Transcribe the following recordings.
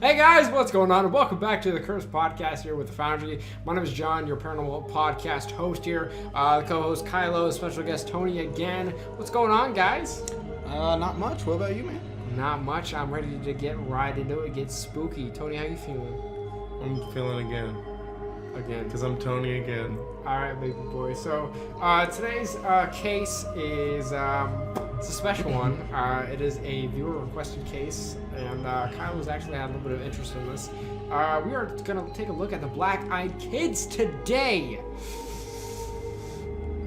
Hey guys, what's going on? And welcome back to the Cursed Podcast here with the Foundry. My name is John, your paranormal podcast host here. The co-host Kylo, special guest Tony again. What's going on, guys? Not much. What about you, man? Not much. I'm ready to get right into it. Get spooky. Tony, how you feeling? I'm feeling again. Because I'm Tony again. Alright, baby boy. So, today's case is, it's a special one. It is a viewer-requested case, and Kylo's actually had a little bit of interest in this. We are going to take a look at the Black-Eyed Kids today.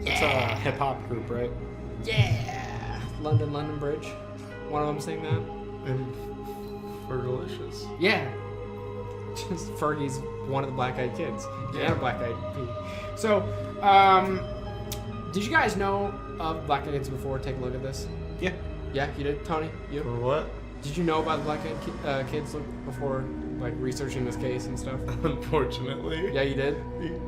It's a hip-hop group, right? Yeah! London Bridge. One of them saying that. And Fergalicious. Yeah. Just Fergie's one of the Black-Eyed Kids. Yeah, Black-Eyed Pete. So, did you guys know of Black-Eyed Kids before? Take a look at this. Yeah. Yeah, you did? Tony? You? For what? Did you know about the Black-Eyed Kids before, like, researching this case and stuff? Unfortunately. Yeah, you did?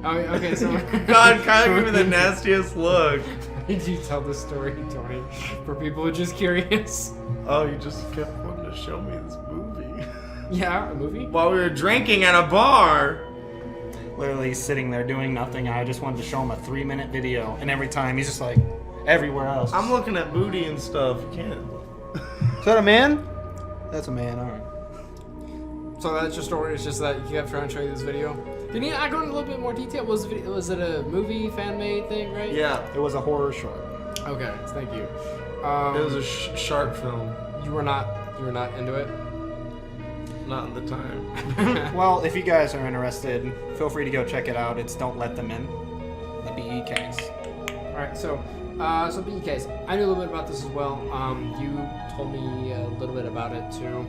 Okay, so... God, Kyle gave me the nastiest look. Did you tell this story, Tony? For people who are just curious. Oh, you just kept wanting to show me this movie. Yeah, a movie? While we were drinking at a bar. Literally sitting there doing nothing. I just wanted to show him a 3-minute video, and every time he's just like, everywhere else. I'm looking at booty and stuff. You can't. Is that a man? That's a man, alright. So that's your story, it's just that you kept trying to show you this video? Can you go into a little bit more detail? Was it a movie, fan-made thing, right? Yeah. It was a horror short. Okay, thank you. It was a shark film. You were not into it? Not at the time. Well, if you guys are interested, feel free to go check it out. It's Don't Let Them In. The BE case. Alright, so BE case. I knew a little bit about this as well. You told me a little bit about it too.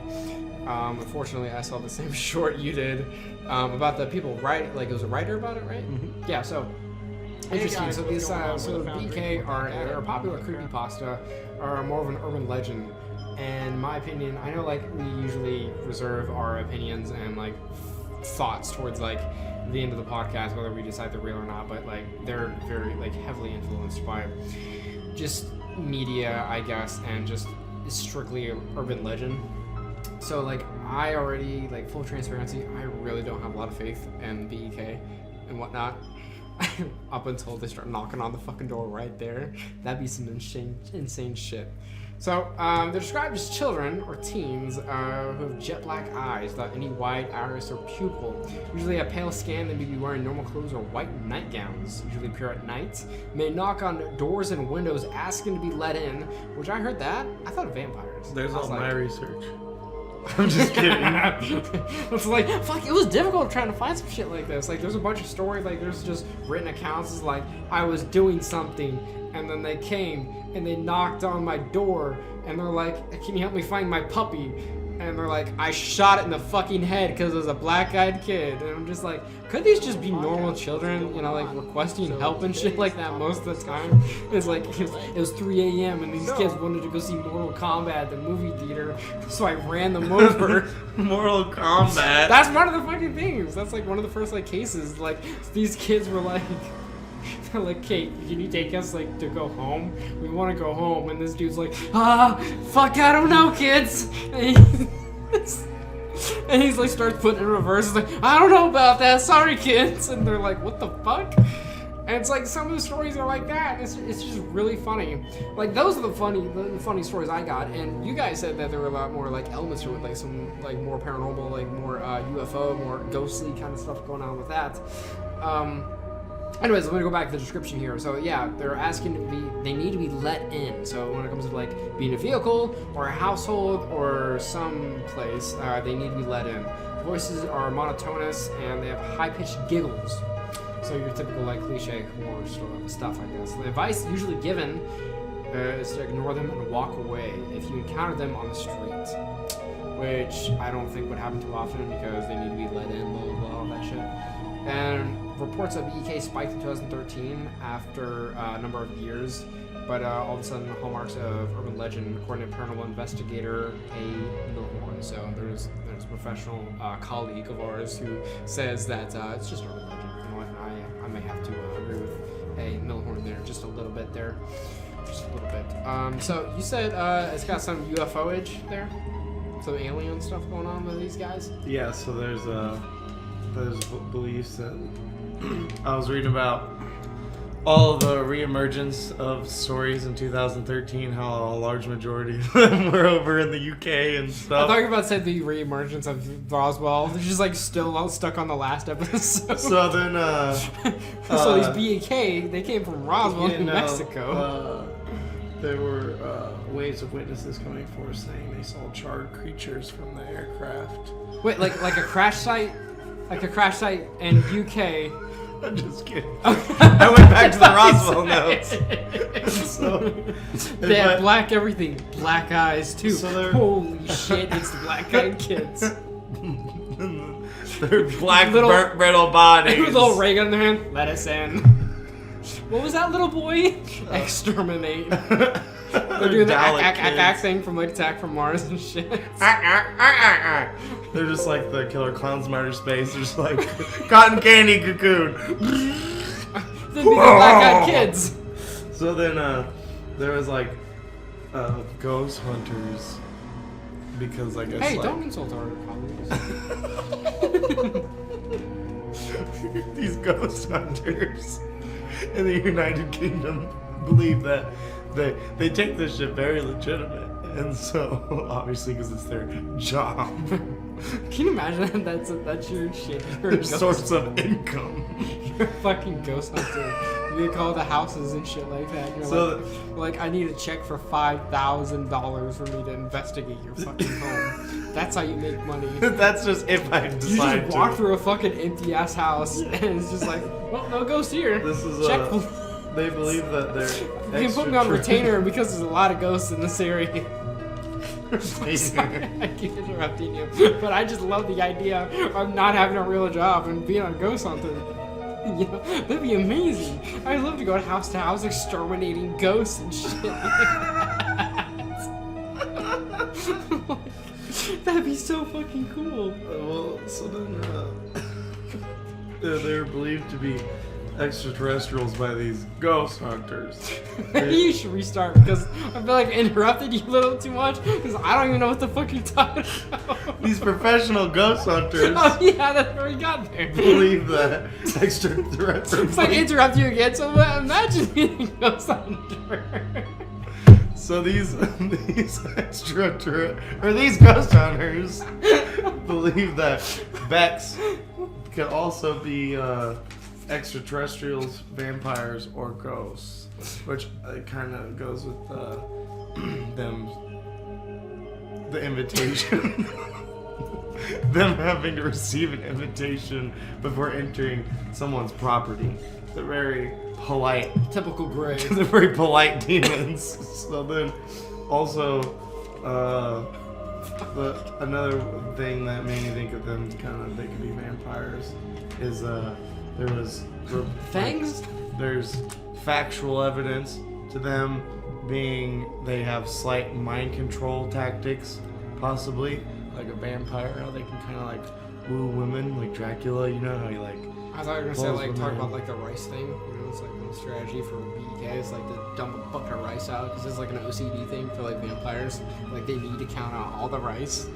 Unfortunately, I saw the same short you did about the people writing, like it was a writer about it, right? Mm-hmm. Yeah, so interesting. Hey guys, so these, so the BK are a popular creepypasta, are more of an urban legend. And in my opinion, I know like we usually reserve our opinions and like thoughts towards like the end of the podcast, whether we decide they're real or not, but like they're very like heavily influenced by just media, I guess, and just strictly urban legend. So like I already, like full transparency, I really don't have a lot of faith in BEK and whatnot. Up until they start knocking on the fucking door right there. That'd be some insane shit. So, they're described as children or teens who have jet black eyes without any wide iris or pupil. Usually have pale skin, they may be wearing normal clothes or white nightgowns, usually appear at night. May knock on doors and windows asking to be let in, which I heard that. I thought of vampires. There's all like, my research. I'm just kidding. It's like, fuck, it was difficult trying to find some shit like this. Like, there's a bunch of stories, like, there's just written accounts. It's like, I was doing something, and then they came, and they knocked on my door, and they're like, can you help me find my puppy? And they're like, I shot it in the fucking head because it was a black-eyed kid. And I'm just like, could these just be normal children, you know, like requesting help and shit like that most of the time? It's like, it was 3 a.m. and these kids wanted to go see Mortal Kombat at the movie theater, so I ran them over. Mortal Kombat. That's one of the fucking things. That's like one of the first like cases. Like these kids were like, they're like, Kate, can you take us like to go home? We want to go home. And this dude's like, fuck, I don't know, kids. And he's like starts putting it in reverse. He's like, I don't know about that. Sorry, kids. And they're like, what the fuck? And it's like some of the stories are like that. It's just really funny. Like those are the funny stories I got. And you guys said that there were a lot more like elements to it, like some like more paranormal, like more UFO, more ghostly kind of stuff going on with that. Anyways, let me go back to the description here. So yeah, they're asking to be, they need to be let in. So when it comes to like being a vehicle or a household or some place, they need to be let in. Voices are monotonous and they have high-pitched giggles. So your typical like cliche horror stuff, I guess. The advice usually given is to ignore them and walk away if you encounter them on the street, which I don't think would happen too often because they need to be let in, blah, blah, blah, all that shit. And reports of BEK spiked in 2013 after a number of years, but all of a sudden the hallmarks of urban legend, according to paranormal investigator A. Milhorn. So there's a professional colleague of ours who says that it's just urban legend. You know what? I may have to agree with A. Milhorn there just a little bit there. Just a little bit. So you said it's got some UFO-age there? some alien stuff going on with these guys? Yeah, so there's beliefs that I was reading about all of the reemergence of stories in 2013, how a large majority of them were over in the UK and I stuff. thought you were about to say the reemergence of Roswell. They're just like still all stuck on the last episode. So then, so these BK, they came from Roswell, New Mexico. There were waves of witnesses coming forward saying they saw charred creatures from the aircraft. Wait, like a crash site? Like a crash site in UK. I'm just kidding. I went back to the Roswell notes. So, they had black everything. Black eyes, too. So holy shit, it's the black-eyed kids. They're black, burnt, brittle bodies. With a little ray gun in their hand. Let us in. What was that little boy? Exterminate. They're doing the ack thing from like Attack from Mars and shit. They're just like the killer clowns from outer space. They're just like cotton candy cocoon. Then be the black-eyed kids. So then there was like ghost hunters because I guess hey, like, don't insult our colleagues. these ghost hunters in the United Kingdom believe that they take this shit very legitimate, and so obviously because it's their job. Can you imagine that's your shit? You're Their source of income. You're a fucking ghost hunter. You call the houses and shit like that. You're So like, I need a check for $5,000 for me to investigate your fucking home. That's how you make money. that's just if I You decide just walk to. through a fucking empty ass house and it's just like, well, no ghost here. This is check. they believe that they're. You can put me on retainer because there's a lot of ghosts in this area. Sorry, I keep interrupting you, but I just love the idea of not having a real job and being a ghost hunter. You know, that'd be amazing. I'd love to go house to house exterminating ghosts and shit like that. That'd be so fucking cool. Well, so then they're believed to be extraterrestrials by these ghost hunters. You should restart because I feel like I interrupted you a little too much because I don't even know what the fuck you're talking about. These professional ghost hunters Oh yeah, that's where we got there. believe that extraterrestrials. It's like interrupt you again, so imagine being a ghost hunter. So these these ghost hunters believe that Becks can also be extraterrestrials, vampires, or ghosts, which kind of goes with the invitation. Them having to receive an invitation before entering someone's property. They're very polite. Typical gray. They're very polite demons. So then, also, another thing that made me think of them they could be vampires is there was Fangs? There's factual evidence to them being they have slight mind control tactics, possibly like a vampire. How they can kind of like woo women, like Dracula. You know how he like. I thought you were gonna say talk about like the rice thing. You know, it's like one strategy for BK is like to dump a bucket of rice out because it's like an OCD thing for like vampires. Like they need to count out all the rice. Are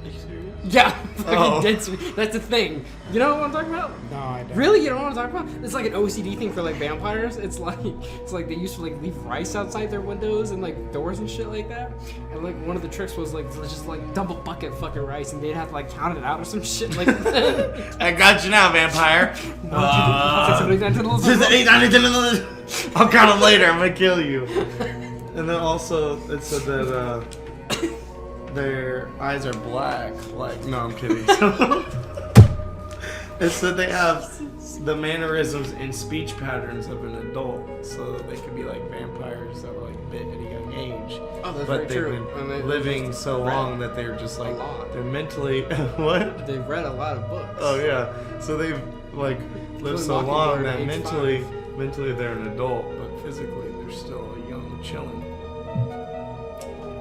you serious? Yeah, that's a thing. You know what I'm talking about? No, I don't. Really? You don't know what I'm talking about? It's like an OCD thing for like vampires. It's like they used to like leave rice outside their windows and like doors and shit like that. And like one of the tricks was like just like dump a bucket of fucking rice and they'd have to like count it out or some shit like that. I got you now, vampire. I'll count them later. I'm gonna kill you. And then also it said that their eyes are black. Like, no, I'm kidding. It said they have the mannerisms and speech patterns of an adult, so that they could be like vampires that were like bit at a young age. Oh, that's but very they've true. been living so long that they're just like they're mentally what? They've read a lot of books. Oh yeah, so they've like lived so long that mentally they're an adult, but physically they're still a young chillin'.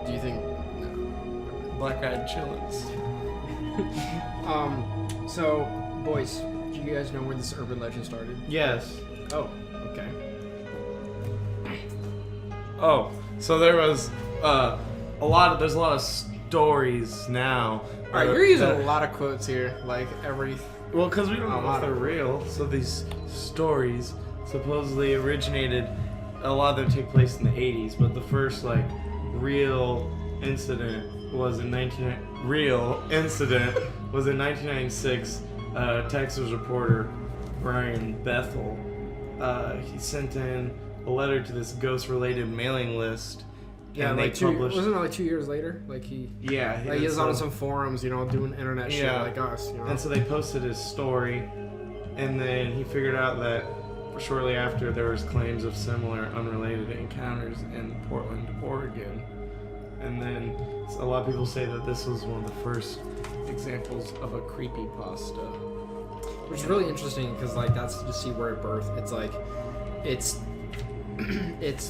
Do you think? Black-eyed chillins. So, boys, do you guys know where this urban legend started? Yes. Oh, okay. Oh, so there was there's a lot of stories now. All right, you're using a lot of quotes here, like every. Well, because we don't know if lot they're of- real. So these stories supposedly originated. A lot of them take place in the 80s, but the first like real incident was in 1996. Texas reporter Brian Bethel. He sent in a letter to this ghost-related mailing list. Yeah, and like they two. published. Wasn't it like 2 years later? Like he. Yeah, Like he did was on some forums, you know, doing internet shit Yeah. like us, you know. And so they posted his story, and then he figured out that shortly after there was claims of similar unrelated encounters in Portland, Oregon. And then a lot of people say that this was one of the first examples of a creepypasta. Which is really interesting because like that's to see where it birthed. It's like, it's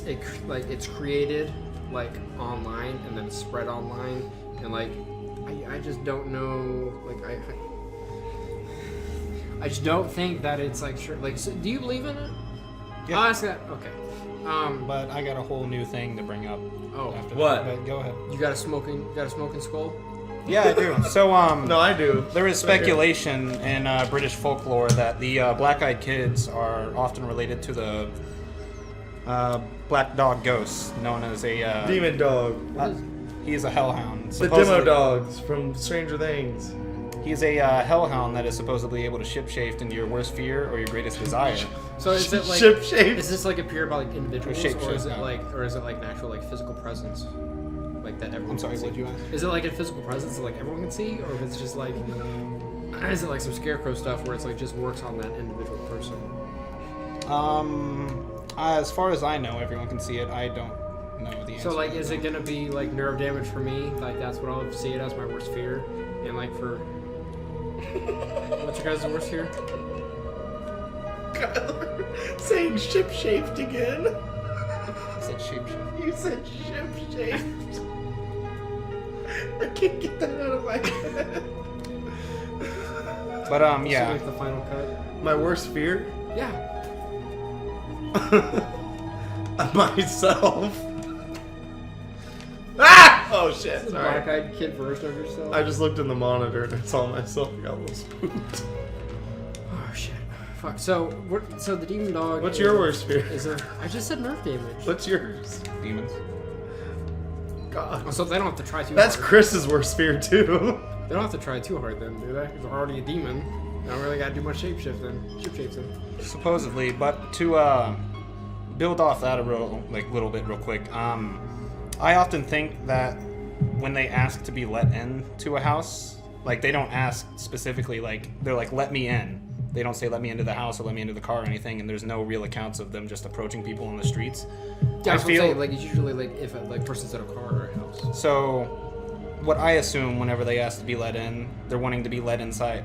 it's created like online and then spread online and like I just don't know like I just don't think that it's like sure like so, do you believe in it? Yeah. I'll ask that. Okay. But I got a whole new thing to bring up. Oh, After what? That. But go ahead. you got a smoking skull? Yeah, I do. So No, I do. there is speculation in British folklore that the black-eyed kids are often related to the black dog ghost, known as a Demon dog. he is a hellhound. The demo dogs from Stranger Things. He's a hellhound that is supposedly able to shapeshift into your worst fear or your greatest desire. So is it like Ship-shaped. is this like appear by like individuals Shape or is it shift, no. or is it like an actual like physical presence? Like that everyone I'm sorry, can see? what'd you ask? Is it like a physical presence that like everyone can see, or if it's just like is it like some scarecrow stuff where it's like just works on that individual person? As far as I know, everyone can see it. I don't know the answer. So like is it gonna be like nerve damage for me? Like that's what I'll see it as my worst fear, and like for what's your guys' worst fear? Saying ship-shaped again. I said shapeshift. You said ship-shaped. I can't get that out of my head. But So yeah. like the final cut. My worst fear? Yeah. Myself. Ah! Oh shit, It's a sorry. black-eyed kid version of yourself. I just looked in the monitor and I saw myself and got a little spooked. Oh shit. Fuck. So the demon dog. What's your worst fear? Is there? I just said nerve damage. What's yours? Demons. God. So they don't have to try too That's hard. Chris's worst fear too. They don't have to try too hard then, do they? Because they're already a demon. They don't really gotta do much shapeshifting. Supposedly, but to build off that a little bit real quick. I often think that when they ask to be let in to a house, like they don't ask specifically, like they're like, let me in. They don't say let me into the house or let me into the car or anything, and there's no real accounts of them just approaching people on the streets. Yeah, I feel like it's usually like if a like person's in a car or a house. so. What I assume whenever they ask to be let in, they're wanting to be let inside,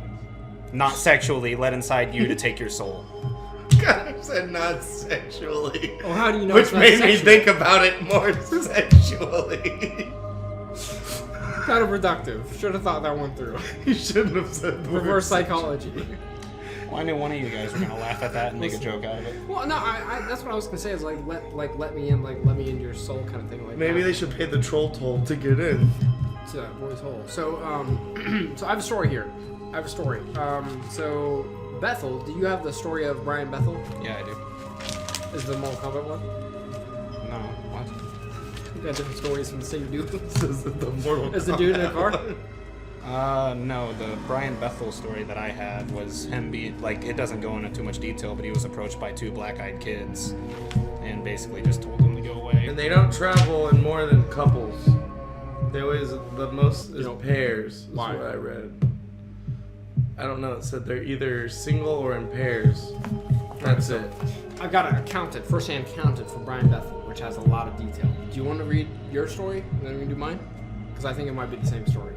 not sexually, let inside you to take your soul. God, I said not sexually. Well, how do you know? Which it's not made me sexual? think about it more sexually. Counterproductive. Should have thought that one through. You shouldn't have said the word Reverse sexual. psychology. Well, I knew one of you guys were gonna laugh at that and make a joke out of it. Well, no, I that's what I was gonna say is like let me in, like let me into your soul kind of thing. Like Maybe that. they should pay the troll toll to get in. To that boy's hole. So so I have a story here. So Bethel, do you have the story of Brian Bethel? Yeah, I do. Is the Mortal Kombat one? No, what? We got different stories from the same dude. This is the Mortal Is the dude in a car? Kombat. No, the Brian Bethel story that I had was him being, like, it doesn't go into too much detail, but he was approached by two black-eyed kids and basically just told them to go away. And they don't travel in more than couples. They always, the most is know, pairs, is why? what I read. I don't know, it said they're either single or in pairs. That's it. I've got an accountant, first-hand accountant for Brian Bethel, which has a lot of detail. Do you want to read your story and then we can do mine? Because I think it might be the same story.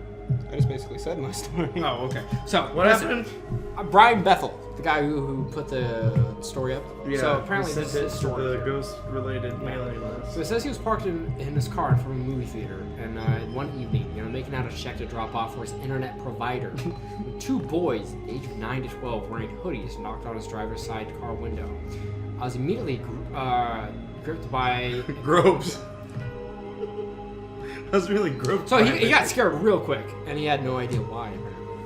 I just basically said my story. Oh, okay. So What listen, happened? Brian Bethel, the guy who put the story up. So apparently he this sent is his it to story. the here. ghost-related mailing list. So it says he was parked in his car in front of a movie theater, and one evening, making out a check to drop off for his internet provider, two boys, aged 9 to 12, wearing hoodies, knocked on his driver's side car window. I was immediately gripped by. Gropes. was really groped. So by he it. got scared real quick, and he had no idea why.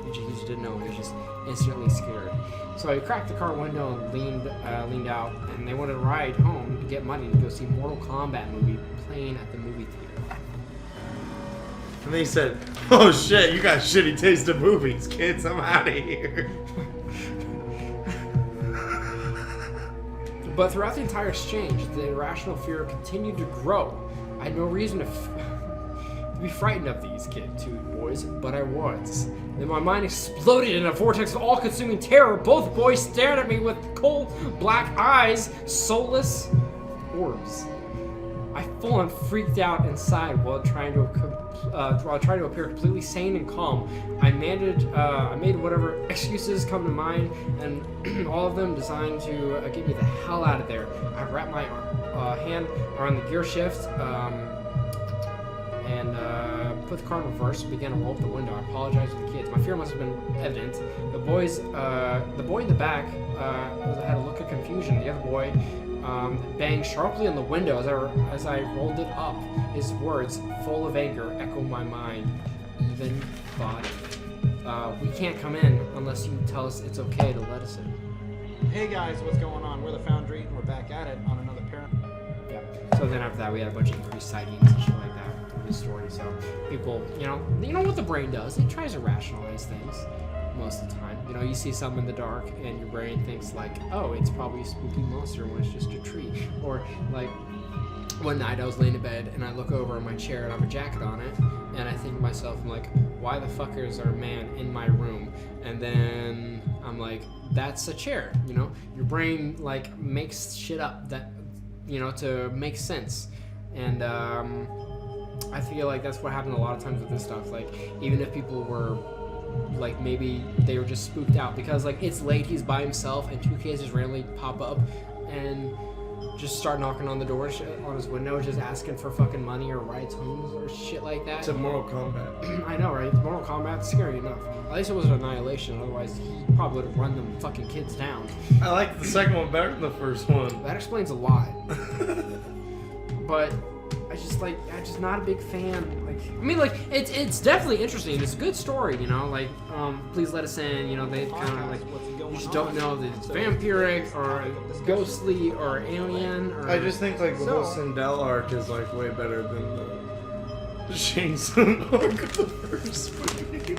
He just didn't know. He was just instantly scared. So he cracked the car window and leaned out, and they wanted to ride home to get money to go see Mortal Kombat movie playing at the movie theater. And then he said, "Oh shit, you got shitty taste in movies, kids. I'm out of here." But throughout the entire exchange, the irrational fear continued to grow. I had no reason to be frightened of these two boys, but I was. Then my mind exploded in a vortex of all-consuming terror. Both boys stared at me with cold, black eyes, soulless orbs. I full-on freaked out inside while trying to appear completely sane and calm. I made whatever excuses come to mind, and all of them designed to get me the hell out of there. I wrapped my hand around the gear shift and put the car in reverse and began to roll up the window. I apologized to the kids. My fear must have been evident. The boy in the back had a look of confusion. The other boy banged sharply on the window as I rolled it up. His words, full of anger, echoed my mind. Even thought, we can't come in unless you tell us it's okay to let us in. Hey guys, what's going on? We're the Foundry, and we're back at it on another paranormal. Yeah. So then after that, we had a bunch of increased sightings and shit like that in the story. So people, you know what the brain does? It tries to rationalize things most of the time. You know, you see something in the dark, and your brain thinks like, oh, it's probably a spooky monster when it's just a tree. Or like one night I was laying in bed and I look over in my chair and I have a jacket on it, and I think to myself, I'm like, why the fuck is there a man in my room? And then I'm like, that's a chair. You know, your brain like makes shit up that, you know, to make sense. And I feel like that's what happened a lot of times with this stuff. Like, even if people were like, maybe they were just spooked out because like it's late, he's by himself, and two kids just randomly pop up and just start knocking on the door on his window, just asking for fucking money or rides home or shit like that. It's a Mortal Kombat. I know, right? Mortal Kombat's scary enough. At least it was an Annihilation. Otherwise, he probably would have run them fucking kids down. I like the second one better than the first one. That explains a lot. But I'm just not a big fan. Like, I mean, like, it's definitely interesting. It's a good story, you know. Like, please let us in. You know, they kind of like, you just don't know that it's vampiric or ghostly or alien. Or, I just think like the whole Sindel arc is like way better than the Shane Sun arc of the first movie.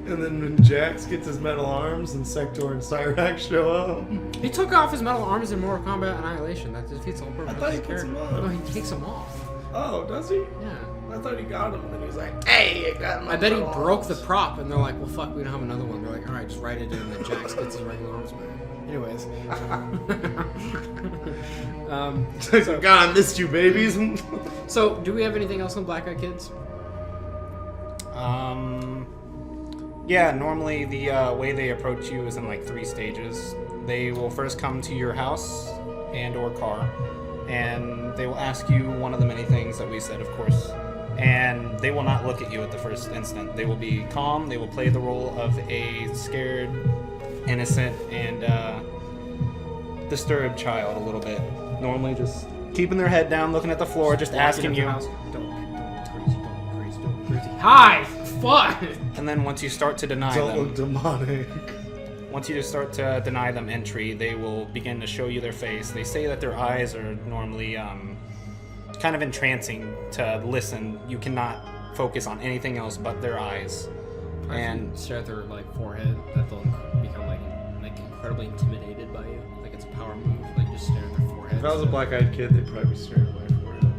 And then when Jax gets his metal arms and Sector and Cyrax show up. He took off his metal arms in Mortal Kombat Annihilation. That defeats all purpose. I thought he puts them on. No, he takes them off. Oh, does he? Yeah. I thought he got him, and then he was like, "Hey, I got my." I bet he metal broke arms." the prop, and they're like, "Well, fuck, we don't have another one." They're like, "All right, just write it in." And then Jax gets his regular arms back. Anyways. So, God, I missed you, babies. So, do we have anything else on Black Eyed Kids? Yeah, normally the way they approach you is in like 3 stages. They will first come to your house and or car, and they will ask you one of the many things that we said, of course. And they will not look at you at the first instant. They will be calm. They will play the role of a scared, innocent, and disturbed child a little bit. Normally just keeping their head down, looking at the floor, just asking you. Don't crazy. Hi! Fuck! And then once you start to deny Don't them, look demonic. once you start to deny them entry, they will begin to show you their face. They say that their eyes are normally kind of entrancing to listen. You cannot focus on anything else but their eyes. And stare at their like forehead, that they'll become like incredibly intimidated by you. Like it's a power move. Like just stare at their forehead. If I was a black-eyed kid, they'd probably be staring at my forehead.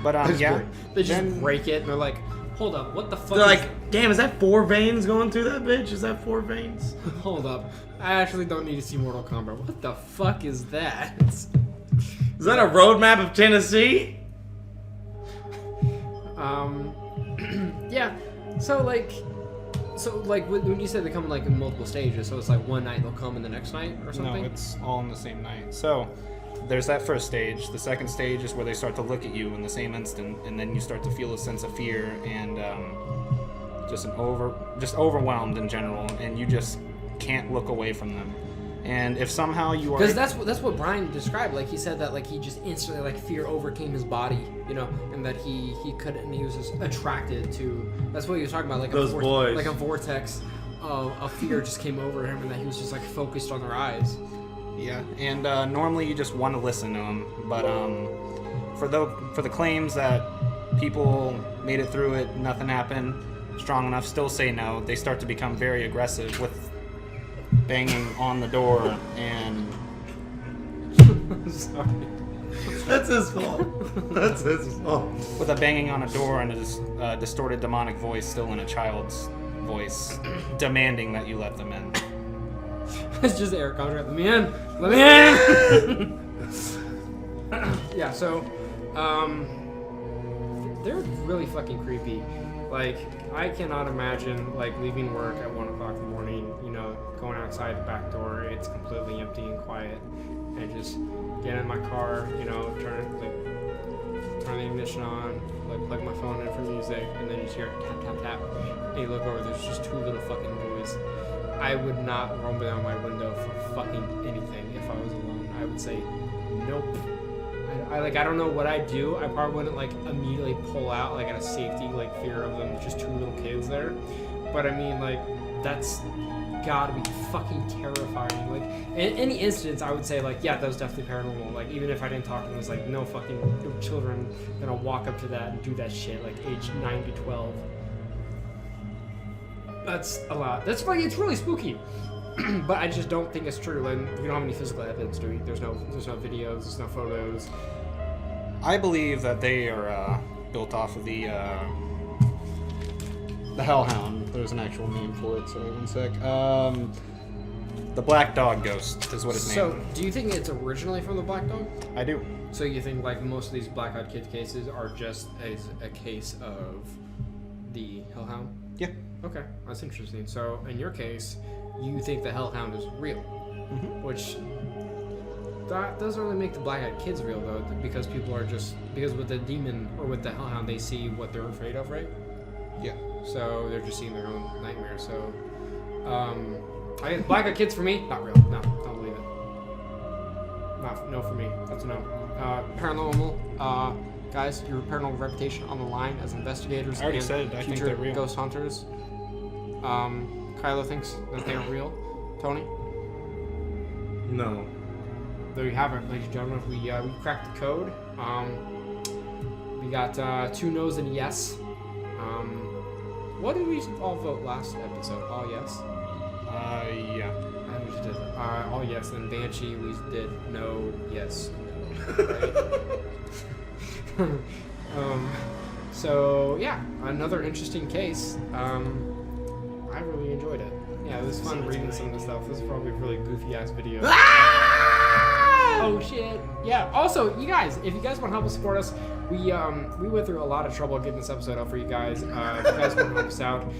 but yeah, They just break it and they're like, hold up, what the fuck? They're like, damn, is that 4 veins going through that bitch? Is that 4 veins? Hold up. I actually don't need to see Mortal Kombat. What the fuck is that? Is that a roadmap of Tennessee? Yeah. So like when you said they come like in multiple stages, so it's like one night they'll come and the next night or something? no, it's all in the same night. So there's that first stage. The second stage is where they start to look at you in the same instant, and then you start to feel a sense of fear and just overwhelmed in general, and you just can't look away from them. And if somehow you are... Because that's what Brian described. Like, he said that, like, he just instantly, like, fear overcame his body, you know, and that he couldn't, and he was just attracted to... That's what he was talking about, like, Those boys. Like a vortex of fear just came over him, and that he was just, like, focused on their eyes. Yeah, and normally you just want to listen to them, but for the claims that people made it through it, nothing happened, strong enough, still say no, they start to become very aggressive with banging on the door and... Sorry. That's his fault. That's his fault. with a banging on a door and a distorted demonic voice still in a child's voice, demanding that you let them in. It's just Eric Conrad. Let me in! Let me in! Yeah, so, they're really fucking creepy. Like, I cannot imagine, like, leaving work at 1 o'clock in the morning, you know, going outside the back door, it's completely empty and quiet, and just get in my car, you know, turn the ignition on, like, plug my phone in for music, and then you just hear tap, tap, tap, and you look over, there's just 2 little fucking boys. I would not roll down my window for fucking anything if I was alone. I would say, nope. I don't know what I'd do. I probably wouldn't, like, immediately pull out, like, out of safety, like, fear of them, just 2 little kids there. But, I mean, like, that's gotta be fucking terrifying. Like, in any instance, I would say, like, yeah, that was definitely paranormal. Like, even if I didn't talk to them, it's like, no fucking children gonna walk up to that and do that shit, like, age 9 to 12. That's a lot. That's like, it's really spooky. But I just don't think it's true. Like, we don't have any physical evidence, do we? There's no videos, there's no photos. I believe that they are built off of the Hellhound. There's an actual name for it, so 1 sec. The Black Dog Ghost is what it's named. So, do you think it's originally from the Black Dog? I do. So you think, like, most of these Black Eyed Kid cases are just a case of the Hellhound? Yeah. Okay, that's interesting. So, in your case, you think the Hellhound is real, which that doesn't really make the Black-Eyed Kids real, though, because people are just... Because with the demon, or with the Hellhound, they see what they're afraid of, right? Yeah. So, they're just seeing their own nightmare, so... I guess Black-Eyed Kids for me, not real. No, don't believe it. No for me. That's a no. Paranormal, guys, your paranormal reputation on the line as investigators I already and said, I think future they're real. ghost hunters. Kylo thinks that they are real. Tony? No. There you have it, ladies and gentlemen. We cracked the code. We got 2 no's and a yes. What did we all vote last episode? All yes? Yeah. And we just did all yes. And Banshee, we did no, yes. Right? So yeah, another interesting case. I really enjoyed it. Yeah, it was fun reading some of the stuff. This is probably a really goofy ass video. Oh shit! Yeah. Also, you guys, if you guys want to help us support us, we went through a lot of trouble getting this episode up for you guys. If you guys want to help us out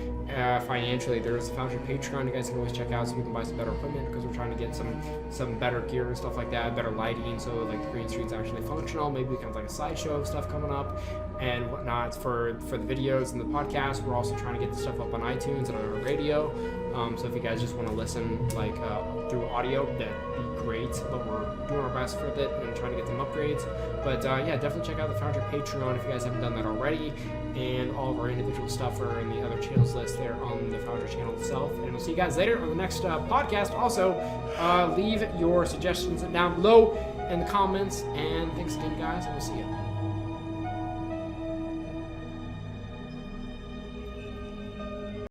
financially, there's the Foundry Patreon. You guys can always check out so we can buy some better equipment because we're trying to get some better gear and stuff like that, better lighting, so like the green screen's actually functional. Maybe it becomes like a slideshow of stuff coming up and whatnot for the videos and the podcast. We're also trying to get the stuff up on iTunes and on our radio. So if you guys just want to listen like through audio, that'd be great. But we're doing our best with it and trying to get some upgrades. But yeah, definitely check out the Foundry Patreon if you guys haven't done that already. And all of our individual stuff are in the other channels list there on the Foundry channel itself. And we'll see you guys later on the next podcast. Also, leave your suggestions down below in the comments. And thanks again, guys, and we'll see you.